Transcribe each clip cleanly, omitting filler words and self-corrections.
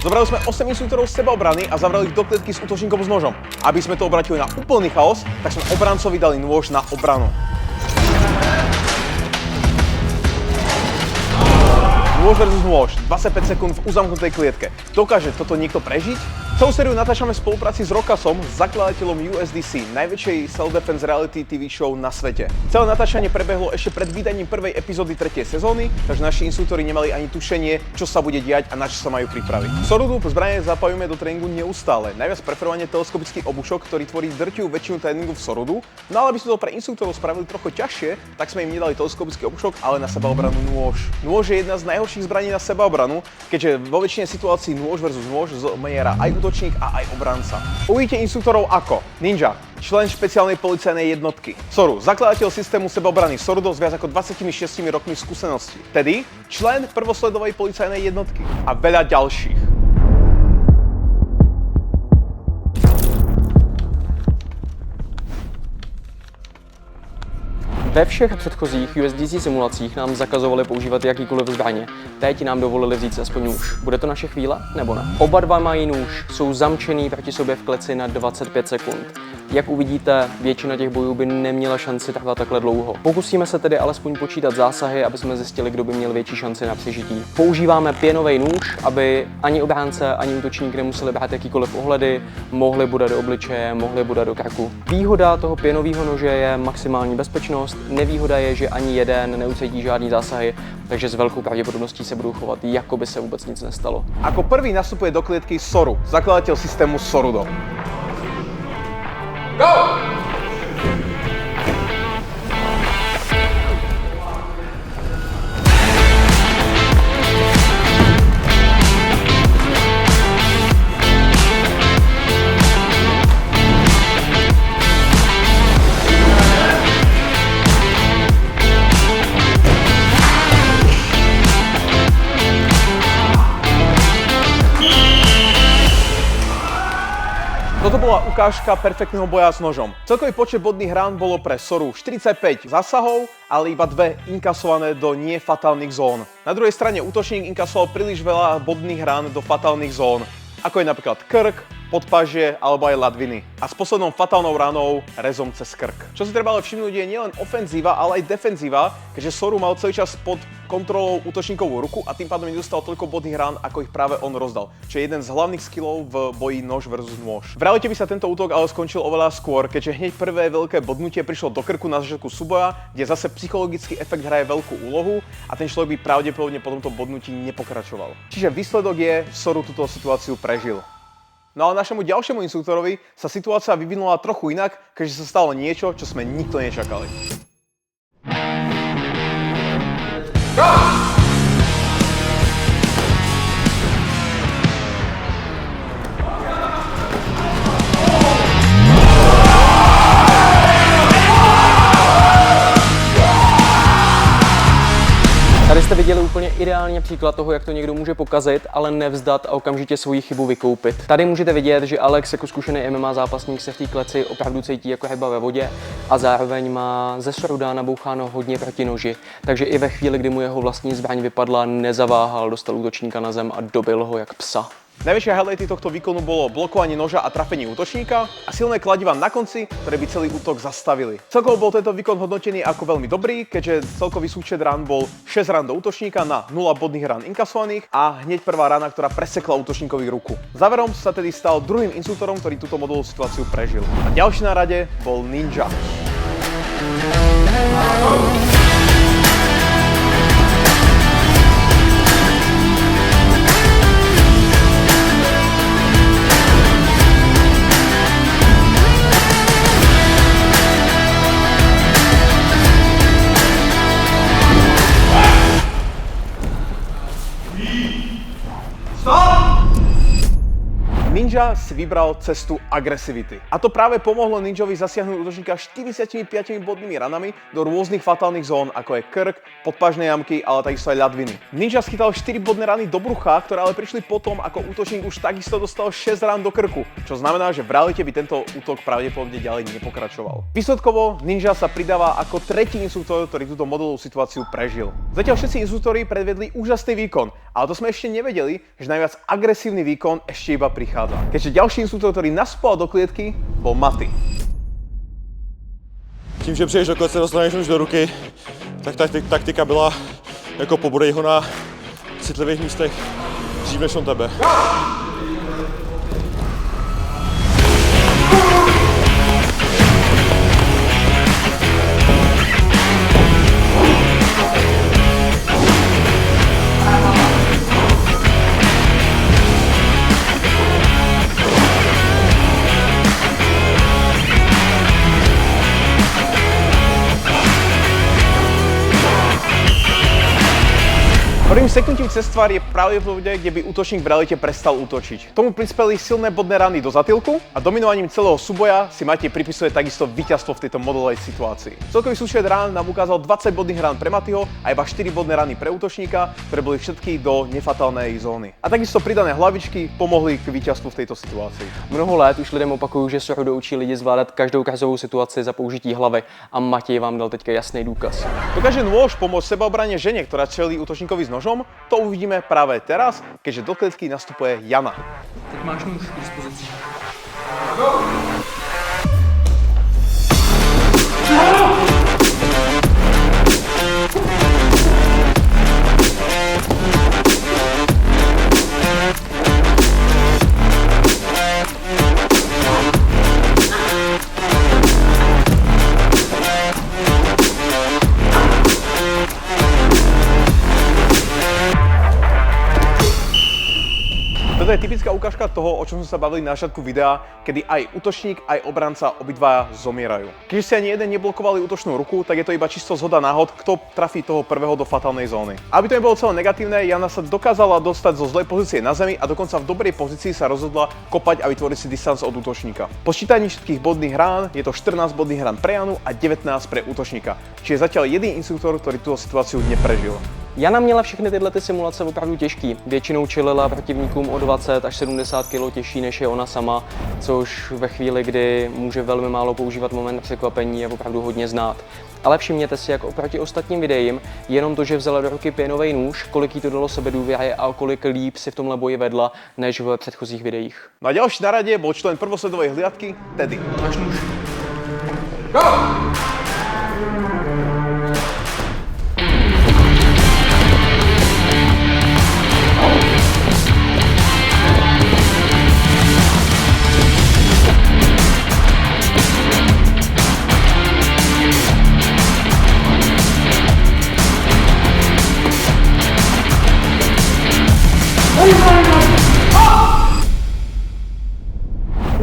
Zobrali sme 8 inštruktorov z sebaobrany a zavreli ich do klietky s útočníkom s nožom. Aby sme to obratili na úplný chaos, tak sme obrancovi dali nôž na obranu. Nôž versus nôž, 25 sekúnd v uzamknutej klietke. Dokáže toto niekto prežiť? Celú sériu natáčame v spolupráci s Rokasom, zakladateľom USDC, najväčšej self-defense reality TV show na svete. Celé natáčanie prebehlo ešte pred vydaním prvej epizódy 3. sezóny, takže naši inštruktori nemali ani tušenie, čo sa bude diať a na čo sa majú pripraviť. Sorudu zbrane zapájame do tréningu neustále. Najviac preferovane teleskopický obušok, ktorý tvorí drtivú väčšinu tréningu v Sorudu. No ale aby sme to pre inštruktorov spravili trochu ťažšie, tak sme im nedali teleskopický obušok, ale na sebaobranu nôž. Nôž je jedna z najhorších zbraní na sebaobranu, keďže vo väčšine situácií nôž versus nôž zomiera aj útočník a aj obranca. Uvidíte inštruktorov ako Ninja, člen špeciálnej policajnej jednotky; Soru, zakladateľ systému sebaobrany Sorudo s viac ako 26 rokmi skúseností; Teddy, člen prvosledovej policajnej jednotky a veľa ďalších. Ve všech předchozích USDC simulacích nám zakazovali používat jakýkoliv zbraně. Teď nám dovolili vzít si aspoň nůž. Bude to naše chvíle, nebo ne? Oba dva mají nůž, jsou zamčený proti sobě v kleci na 25 sekund. Jak uvidíte, většina těch bojů by neměla šanci trvat takhle dlouho. Pokusíme se tedy alespoň počítat zásahy, aby jsme zjistili, kdo by měl větší šanci na přežití. Používáme pěnový nůž, aby ani obránce, ani útočník nemuseli brát jakýkoliv ohledy, mohli bodat do obličeje, mohli bodat do krku. Výhoda toho pěnového nože je maximální bezpečnost, nevýhoda je, že ani jeden neucítí žádný zásahy, takže s velkou pravděpodobností se budou chovat, jako by se vůbec nic nestalo. Ako prvý nastupuje do klietky Soru, zakladateľ systému Sorudo. Go! Toto bola ukážka perfektného boja s nožom. Celkový počet bodných rán bolo pre Soru 45 zásahov, ale iba 2 inkasované do nefatálnych zón. Na druhej strane útočník inkasoval príliš veľa bodných rán do fatálnych zón, ako je napríklad krk, podpažie alebo aj ladviny. A s poslednou fatálnou ranou rezom cez krk. Čo si treba ale všimnúť, je nielen ofenzíva, ale aj defenzíva, keďže Soru mal celý čas pod kontrolou útočníkovú ruku a tým pádom nedostal toľko bodných rán, ako ich práve on rozdal. Čo je jeden z hlavných skillov v boji nož versus nôž. V realite by sa tento útok ale skončil oveľa skôr, keďže hneď prvé veľké bodnutie prišlo do krku na začiatku súboja, kde zase psychologický efekt hraje veľkú úlohu a ten človek by pravdepodobne po tomto bodnutí nepokračoval. Čiže výsledok je, Soru túto situáciu prežil. No ale našemu ďalšiemu inštruktorovi sa situácia vyvinula trochu inak, keďže sa stalo niečo, čo sme nikto nečakali. Go! Tady jste viděli úplně ideálně příklad toho, jak to někdo může pokazit, ale nevzdat a okamžitě svoji chybu vykoupit. Tady můžete vidět, že Alex jako zkušený MMA zápasník se v té kleci opravdu cítí jako ryba ve vodě a zároveň má ze Soruda naboucháno hodně proti noži. Takže i ve chvíli, kdy mu jeho vlastní zbraň vypadla, nezaváhal, dostal útočníka na zem a dobil ho jak psa. Najväčšie highlighty tohto výkonu bolo blokovanie noža a trafenie útočníka a silné kladiva na konci, ktoré by celý útok zastavili. Celkovo bol tento výkon hodnotený ako veľmi dobrý, keďže celkový súčet rán bol 6 rán do útočníka na 0 bodných rán inkasovaných a hneď prvá rána, ktorá presekla útočníkovi ruku. Záverom sa tedy stal druhým inštruktorom, ktorý túto modelovú situáciu prežil. A ďalší na rade bol Ninja. Ninja si vybral cestu agresivity. A to práve pomohlo Ninjovi zasiahnuť útočníka 45 bodnými ranami do rôznych fatálnych zón, ako je krk, podpažné jamky, ale takisto aj ľadviny. Ninja schytal 4 bodné rany do brucha, ktoré ale prišli potom, ako útočník už takisto dostal 6 rán do krku, čo znamená, že v realite by tento útok pravdepodobne ďalej nepokračoval. Výsledkovo Ninja sa pridáva ako tretí inštruktor, ktorý túto modelovú situáciu prežil. Zatiaľ všetci inštruktori predvedli úžasný výkon Ale to sme ešte nevedeli, že najviac agresívny výkon ešte iba prichádza. Keďže ďalší instruktor, ktorý naspal do klietky, bol Maty. Tím, že přijdeš do klece, dostaneš už do ruky, tak taktika byla jako pobodej ho na citlivých místech dřív než on tebe. Prvým seknutím cez tvár je práve v bode, kde by útočník v realite prestal útočiť. K tomu prispeli silné bodné rany do zatýlku a dominovaním celého súboja si Matej pripisuje takisto víťazstvo v tejto modelovej situácii. Celkový súčet rán nám ukázal 20 bodných rán pre Matyho a iba 4 bodné rany pre útočníka, ktoré boli všetky do nefatálnej zóny. A takisto pridané hlavičky pomohli k víťazstvu v tejto situácii. Mnoho let už lidem opakuju, že Sordo učí lidi zvládat každou kazovou situaci za použití hlavy a Matěj vám dal teďka jasný důkaz. Dokáže nôž pomôcť sebaobrane žene, ktorá čelí útočníkovi s nožom? To uvidíme práve teraz, keďže do klietky nastupuje Jana. Teď máš nůž k dispozici. Toto je typická ukážka toho, o čom sme sa bavili na začiatku videa, kedy aj útočník, aj obranca obidvaja zomierajú. Keďže si ani jeden neblokovali útočnú ruku, tak je to iba čisto zhoda náhod, kto trafí toho prvého do fatálnej zóny. Aby to nebolo celé negatívne, Jana sa dokázala dostať zo zlej pozície na zemi a dokonca v dobrej pozícii sa rozhodla kopať a vytvoriť si distanc od útočníka. Po sčítaní všetkých bodných rán je to 14 bodných rán pre Janu a 19 pre útočníka. Čiže zatiaľ jediný instruktor, ktorý túto situáciu neprežil. Jana měla všechny tyhle simulace opravdu těžký. Většinou čelila protivníkům o 20 až 70 kg těžší než je ona sama, což ve chvíli, kdy může velmi málo používat moment překvapení, je opravdu hodně znát. Ale všimněte si, jak oproti ostatním videím, jenom to, že vzala do ruky pěnový nůž, kolik jí to dalo sebedůvěry a kolik líp si v tomhle boji vedla, než v předchozích videích. No a ďalší na rade bol člen prvosledovej hliadky Teddy. Máš nůž. Go!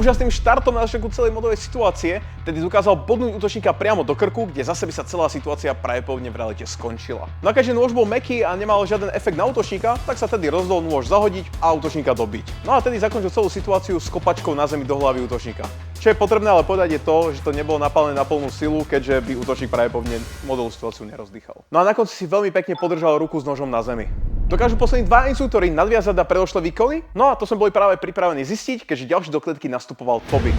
Úžasným štartom na začiatku celej modovej situácie tedy dokázal bodnúť útočníka priamo do krku, kde zase by sa celá situácia pravdepodobne v realite skončila. No a keďže nôž bol mäkký a nemal žiaden efekt na útočníka, tak sa tedy rozhodol nôž zahodiť a útočníka dobiť. No a tedy zakončil celú situáciu s kopačkou na zemi do hlavy útočníka. Čo je potrebné ale povedať je to, že to nebolo napálené na plnú silu, keďže by útočník pravdepodobne modelovú situáciu nerozdýchal. No a na konci si veľmi pekne podržal ruku s nožom na zemi. Dokážu poslední dva instruktori nadviazať na predošlé výkony? No a to sme boli práve pripravení zistiť, keďže ďalší do klietky nastupoval Toby.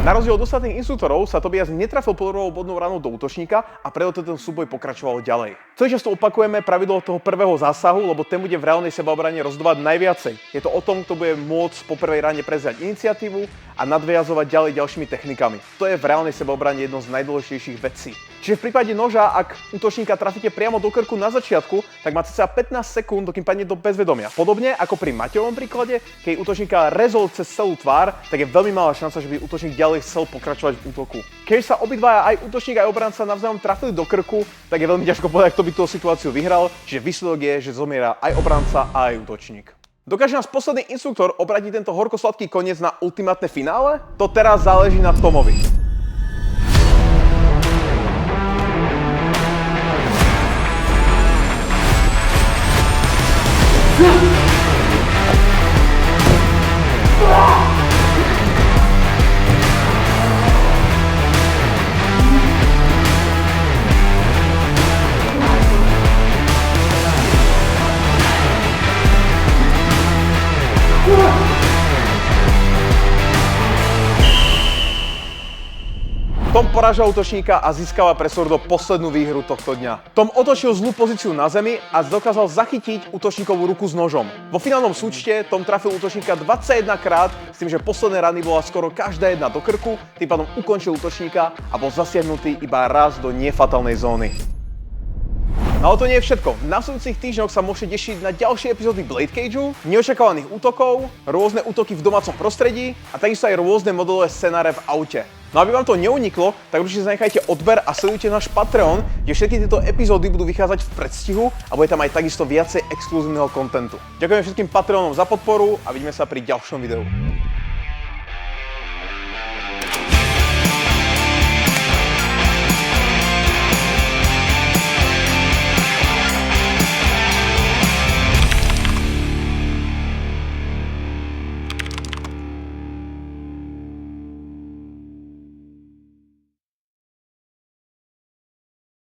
Na rozdiel od ostatných instruktorov sa Tobias netrafil podorovou bodnou ranou do útočníka a preto ten súboj pokračoval ďalej. Celý často opakujeme pravidlo toho prvého zásahu, lebo ten bude v reálnej sebaobrane rozdávať najviacej. Je to o tom, kto bude môcť po prvej rane prevziať iniciatívu a nadviazovať ďalej ďalšími technikami. To je v reálnej sebaobrane jedno z najdôležitejších vecí. Čiže v prípade noža, ak útočníka trafíte priamo do krku na začiatku, tak máte sa 15 sekúnd, dokým padne do bezvedomia. Podobne ako pri Matejovom príklade, keď útočníka rezol cez celú tvár, tak je veľmi malá šanca, že by útočník ďalej chcel pokračovať v útoku. Keď sa obidvaja, aj útočník aj obranca navzájom trafili do krku, tak je veľmi ťažko povedať, kto by tú situáciu vyhral, čiže výsledok je, že zomiera aj obranca a aj útočník. Dokáže nás posledný instruktor obratiť tento horko-sladký koniec na ultimátne finále? To teraz záleží na Tomovi. Go! Tom poráža útočníka a získava pre Sordo poslednú výhru tohto dňa. Tom otočil zlú pozíciu na zemi a dokázal zachytiť útočníkovú ruku s nožom. Vo finálnom súčte Tom trafil útočníka 21 krát, s tým, že posledné rany bola skoro každá jedna do krku, tým pádom ukončil útočníka a bol zasiahnutý iba raz do nefatálnej zóny. No ale to nie je všetko. V nasledujúcich týždňoch sa môžete tešiť na ďalšie epizódy Blade Cageu, neočakávaných útokov, rôzne útoky v domácom prostredí a takisto aj rôzne modelové scenáre v aute. No aby vám to neuniklo, tak určite zanechajte odber a sledujte náš Patreon, kde všetky tieto epizódy budú vychádzať v predstihu a bude tam aj takisto viacej exkluzívneho kontentu. Ďakujem všetkým Patreonom za podporu a vidíme sa pri ďalšom videu.